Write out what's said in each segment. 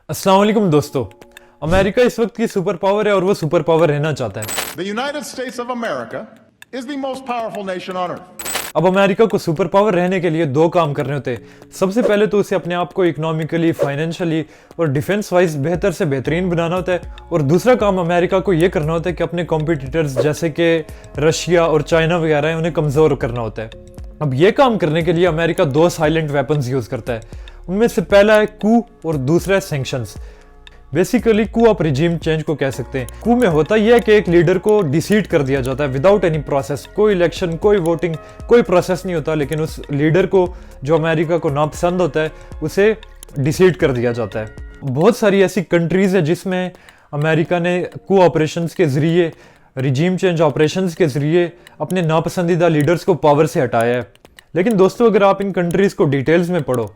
अस्सलाम वालेकुम दोस्तों। अमेरिका इस वक्त की सुपर पावर है और वो सुपर पावर रहना चाहता है। The United States of America is the most powerful nation on earth. अब अमेरिका को सुपर पावर रहने के लिए दो काम करने होते हैं। सबसे पहले तो उसे अपने आप को इकोनॉमिकली, फाइनेंशियली और डिफेंस वाइज बेहतर से बेहतरीन बनाना होता है, और दूसरा काम अमेरिका को ये करना होता है कि अपने कॉम्पिटिटर्स जैसे कि रशिया और चाइना वगैरह हैं उन्हें कमज़ोर करना होता है। अब ये काम करने के लिए अमेरिका दो साइलेंट वेपन्स यूज़ करता है। उनमें से पहला है कू और दूसरा है सैंक्शंस। बेसिकली कू आप रिजीम चेंज को कह सकते हैं। कू में होता यह है कि एक लीडर को डिसीट कर दिया जाता है विदाउट एनी प्रोसेस। कोई इलेक्शन, कोई वोटिंग, कोई प्रोसेस नहीं होता, लेकिन उस लीडर को जो अमेरिका को नापसंद होता है उसे डिसीट कर दिया जाता है। बहुत सारी ऐसी कंट्रीज है जिसमें अमेरिका ने कू ऑपरेशंस के जरिए, रिजीम चेंज ऑपरेशंस के जरिए अपने नापसंदीदा लीडर्स को पावर से हटाया है। लेकिन दोस्तों, अगर आप इन कंट्रीज को डिटेल्स में पढ़ो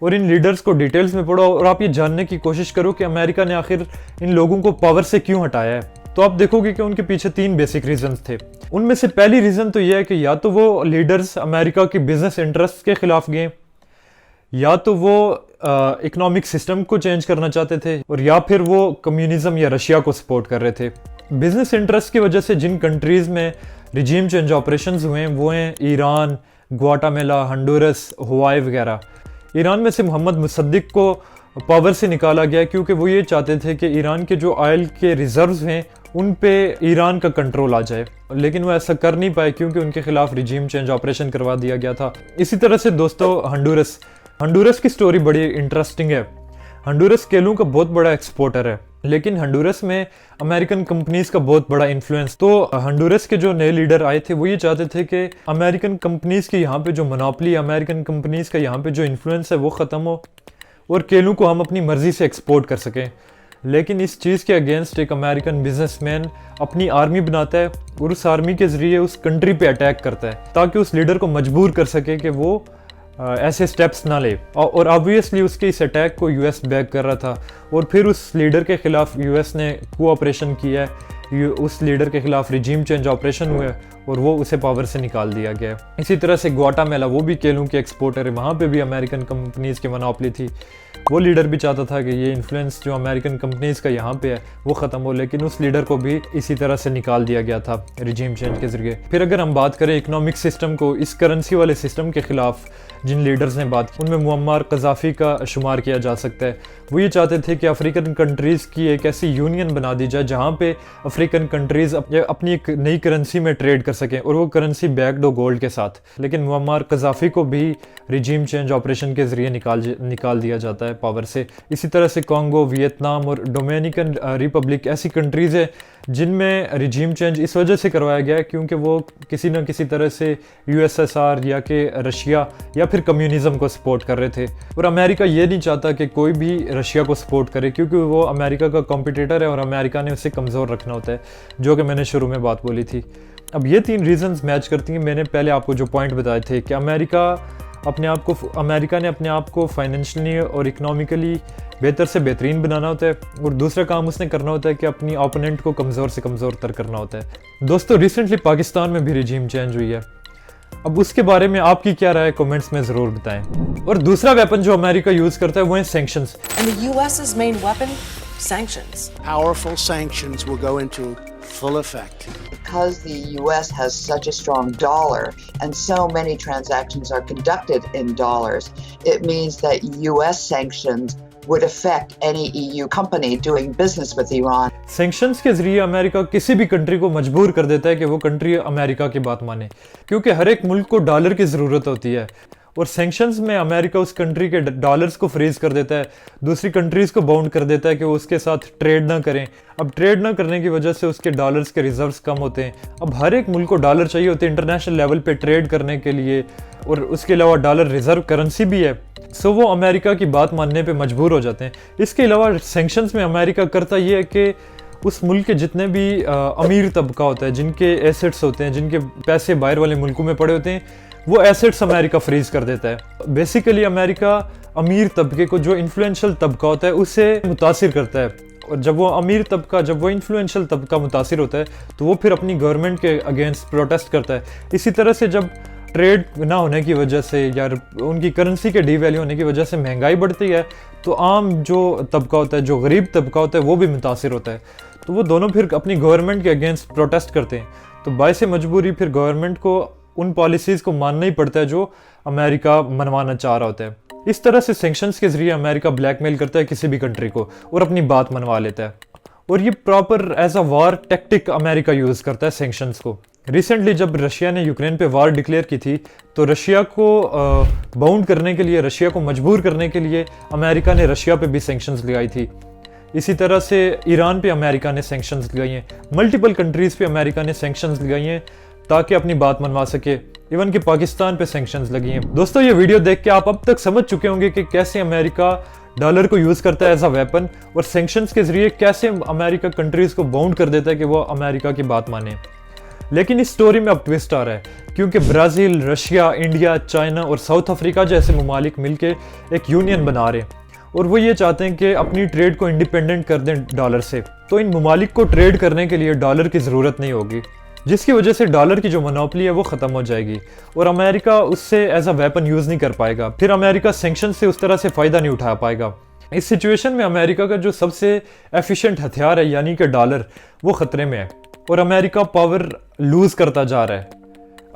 और इन लीडर्स को डिटेल्स में पढ़ो और आप ये जानने की कोशिश करो कि अमेरिका ने आखिर इन लोगों को पावर से क्यों हटाया है, तो आप देखोगे कि उनके पीछे तीन बेसिक रीजंस थे। उनमें से पहली रीजन तो यह है कि या तो वो लीडर्स अमेरिका की बिजनेस इंटरेस्ट के खिलाफ गए, या तो वो इकोनॉमिक सिस्टम को चेंज करना चाहते थे, और या फिर वो कम्युनिज्म या रशिया को सपोर्ट कर रहे थे। बिजनेस इंटरेस्ट की वजह से जिन कंट्रीज में रिजीम चेंज ऑपरेशंस हुए हैं वो हैं ईरान, ग्वाटामेला, हंडूरस, हवाई वगैरह। ईरान में से मोहम्मद मुसद्दिक को पावर से निकाला गया क्योंकि वो ये चाहते थे कि ईरान के जो ऑयल के रिजर्व्स हैं उन पे ईरान का कंट्रोल आ जाए, लेकिन वो ऐसा कर नहीं पाए क्योंकि उनके खिलाफ रिजीम चेंज ऑपरेशन करवा दिया गया था। इसी तरह से दोस्तों, हंडूरस की स्टोरी बड़ी इंटरेस्टिंग है। हंडूरस केलों का बहुत बड़ा एक्सपोर्टर है, लेकिन हंडूरस में अमेरिकन कंपनीज का बहुत बड़ा इन्फ्लुएंस। तो हंडूरस के जो नए लीडर आए थे वो ये चाहते थे कि अमेरिकन कंपनीज की यहाँ पे जो मोनोपोली, अमेरिकन कंपनीज का यहाँ पे जो इन्फ्लुएंस है वो ख़त्म हो और केलों को हम अपनी मर्जी से एक्सपोर्ट कर सकें। लेकिन इस चीज़ के अगेंस्ट एक अमेरिकन बिजनेसमैन अपनी आर्मी बनाता है और उस आर्मी के ज़रिए उस कंट्री पे अटैक करता है ताकि उस लीडर को मजबूर कर सके कि वो ऐसे स्टेप्स ना ले। और ऑब्वियसली उसके इस अटैक को यूएस बैक कर रहा था, और फिर उस लीडर के खिलाफ यूएस ने कोऑपरेशन किया है। उस लीडर के खिलाफ रिजीम चेंज ऑपरेशन हुए और वो उसे पावर से निकाल दिया गया। इसी तरह से ग्वाटामेला, वो भी केलों के एक्सपोर्टर है, वहाँ पे भी अमेरिकन कंपनीज की मोनोपोली थी। वो लीडर भी चाहता था कि ये इन्फ्लुएंस जो अमेरिकन कंपनीज का यहाँ पे है वो ख़त्म हो, लेकिन उस लीडर को भी इसी तरह से निकाल दिया गया था रिजीम चेंज के जरिए। फिर अगर हम बात करें इकोनॉमिक सिस्टम को, इस करेंसी वाले सिस्टम के खिलाफ जिन लीडर्स ने बात की उनमें मुअम्मर कज़ाफ़ी का शुमार किया जा सकता है। वो ये चाहते थे कि अफ्रीकन कंट्रीज़ की एक ऐसी यूनियन बना दी जाए जहाँ पे अफ्रीकन कंट्रीज़ अपनी एक नई करेंसी में ट्रेड कर सकें, और वो करेंसी बैक्ड हो गोल्ड के साथ। लेकिन मुअम्मर कज़ाफ़ी को भी रिजीम चेंज ऑपरेशन के ज़रिए निकाल दिया जाता है पावर से। इसी तरह से कॉन्गो, वियतनाम और डोमिनिकन रिपब्लिक ऐसी कंट्रीज़ है जिनमें रिजीम चेंज इस वजह से करवाया गया है क्योंकि वो किसी न किसी तरह से यूएसएसआर या कि रशिया या फिर कम्युनिज्म को सपोर्ट कर रहे थे। और अमेरिका ये नहीं चाहता कि कोई भी रशिया को सपोर्ट करे क्योंकि वो अमेरिका का कॉम्पिटिटर है और अमेरिका ने उसे कमज़ोर रखना होता है, जो कि मैंने शुरू में बात बोली थी। अब ये तीन रीजंस मैच करती हैं। मैंने पहले आपको जो पॉइंट बताए थे कि अमेरिका ने अपने आप को फाइनेंशियली और इकोनॉमिकली बेहतर से बेहतरीन बनाना होता है, और दूसरा काम उसने करना होता है कि अपनी ओपोनेंट को कमज़ोर से कमज़ोर तर करना होता है। दोस्तों, रिसेंटली पाकिस्तान में भी रिजीम चेंज हुई है। अब उसके बारे में आपकी क्या राय कमेंट्स में ज़रूर बताएं। और दूसरा वेपन जो अमेरिका यूज़ करता है वो है sanctions. And the US's main weapon? Sanctions. Powerful sanctions will go into full effect. Because the US has such a strong dollar and so many transactions are conducted in dollars, it means that US sanctions would affect any EU company doing business with Iran. Sanctions के जरिए America किसी भी country को मजबूर कर देता है कि वो कंट्री अमेरिका की बात माने, क्योंकि हर एक मुल्क को डॉलर की ज़रूरत होती है, और सैंक्शंस में अमेरिका उस कंट्री के डॉलर्स को फ्रीज कर देता है, दूसरी कंट्रीज़ को बाउंड कर देता है कि वो उसके साथ ट्रेड ना करें। अब ट्रेड ना करने की वजह से उसके डॉलर्स के रिजर्व्स कम होते हैं। अब हर एक मुल्क को डॉलर चाहिए होते हैं इंटरनेशनल लेवल पे ट्रेड करने के लिए, और उसके अलावा डॉलर रिजर्व करेंसी भी है, सो वो अमेरिका की बात मानने पे मजबूर हो जाते हैं। इसके अलावा सैंक्शंस में अमेरिका करता ये है कि उस मुल्क के जितने भी अमीर तबका होता है, जिनके एसेट्स होते हैं, जिनके पैसे बाहर वाले मुल्कों में पड़े होते हैं, वो एसेट्स अमेरिका फ्रीज कर देता है। बेसिकली अमेरिका अमीर तबके को, जो इन्फ्लुएंशियल तबका होता है, उससे मुतासिर करता है, और जब वो इन्फ्लुएंशियल तबका मुतासिर होता है तो वो फिर अपनी गवर्नमेंट के अगेंस्ट प्रोटेस्ट करता है। इसी तरह से जब ट्रेड ना होने की वजह से या उनकी करेंसी के डीवैल्यू होने की वजह से महंगाई बढ़ती है, तो आम जो तबका होता है, जो गरीब तबका होता है, वो भी मुतासिर होता है। तो वो दोनों फिर अपनी गवर्नमेंट के अगेंस्ट प्रोटेस्ट करते हैं। तो बायसे मजबूरी फिर गवर्नमेंट को उन पॉलिसीज़ को मानना ही पड़ता है जो अमेरिका मनवाना चाह रहा होता है। इस तरह से सैंक्शंस के जरिए अमेरिका ब्लैकमेल करता है किसी भी कंट्री को और अपनी बात मनवा लेता है। और ये proper as a war tactic America use करता है सैंक्शंस को। रिसेंटली जब रशिया ने यूक्रेन पे वार डिक्लेयर की थी, तो रशिया को बाउंड करने के लिए, रशिया को मजबूर करने के लिए अमेरिका ने रशिया पे भी सैंक्शंस लगाई थी। इसी तरह से ईरान पे अमेरिका ने सैंक्शंस लगाई हैं, मल्टीपल कंट्रीज़ पे अमेरिका ने सैंक्शंस लगाई हैं ताकि अपनी बात मनवा सके। इवन कि पाकिस्तान पे सैंक्शंस लगी हैं। दोस्तों, ये वीडियो देख के आप अब तक समझ चुके होंगे कि कैसे अमेरिका डॉलर को यूज़ करता है एज अ वेपन, और सैंक्शंस के जरिए कैसे अमेरिका कंट्रीज़ को बाउंड कर देता है कि वो अमेरिका की बात माने। लेकिन इस स्टोरी में अब ट्विस्ट आ रहा है, क्योंकि ब्राज़ील, रशिया, इंडिया, चाइना और साउथ अफ्रीका जैसे ममालिक मिलके एक यूनियन बना रहे हैं, और वो ये चाहते हैं कि अपनी ट्रेड को इंडिपेंडेंट कर दें डॉलर से। तो इन ममालिक को ट्रेड करने के लिए डॉलर की ज़रूरत नहीं होगी, जिसकी वजह से डॉलर की जो मोनोपोली है वो ख़त्म हो जाएगी और अमेरिका उससे एज अ वेपन यूज़ नहीं कर पाएगा। फिर अमेरिका सैंक्शन से उस तरह से फ़ायदा नहीं उठा पाएगा। इस सिचुएशन में अमेरिका का जो सबसे एफिशिएंट हथियार है, यानी कि डॉलर, वो ख़तरे में है और अमेरिका पावर लूज़ करता जा रहा है।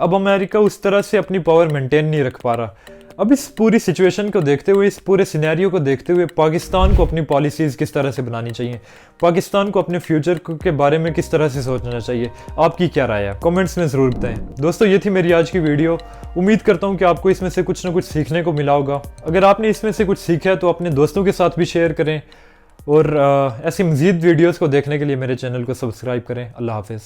अब अमेरिका उस तरह से अपनी पावर मेंटेन नहीं रख पा रहा। अब इस पूरी सिचुएशन को देखते हुए, इस पूरे सिनेरियो को देखते हुए, पाकिस्तान को अपनी पॉलिसीज़ किस तरह से बनानी चाहिए, पाकिस्तान को अपने फ्यूचर के बारे में किस तरह से सोचना चाहिए, आपकी क्या राय है, कमेंट्स में ज़रूर बताएं। दोस्तों, ये थी मेरी आज की वीडियो। उम्मीद करता हूँ कि आपको इसमें से कुछ ना कुछ सीखने को मिला होगा। अगर आपने इसमें से कुछ सीखा है तो अपने दोस्तों के साथ भी शेयर करें, और ऐसी मज़ीद वीडियोज़ को देखने के लिए मेरे चैनल को सब्सक्राइब करें। अल्लाह हाफिज़।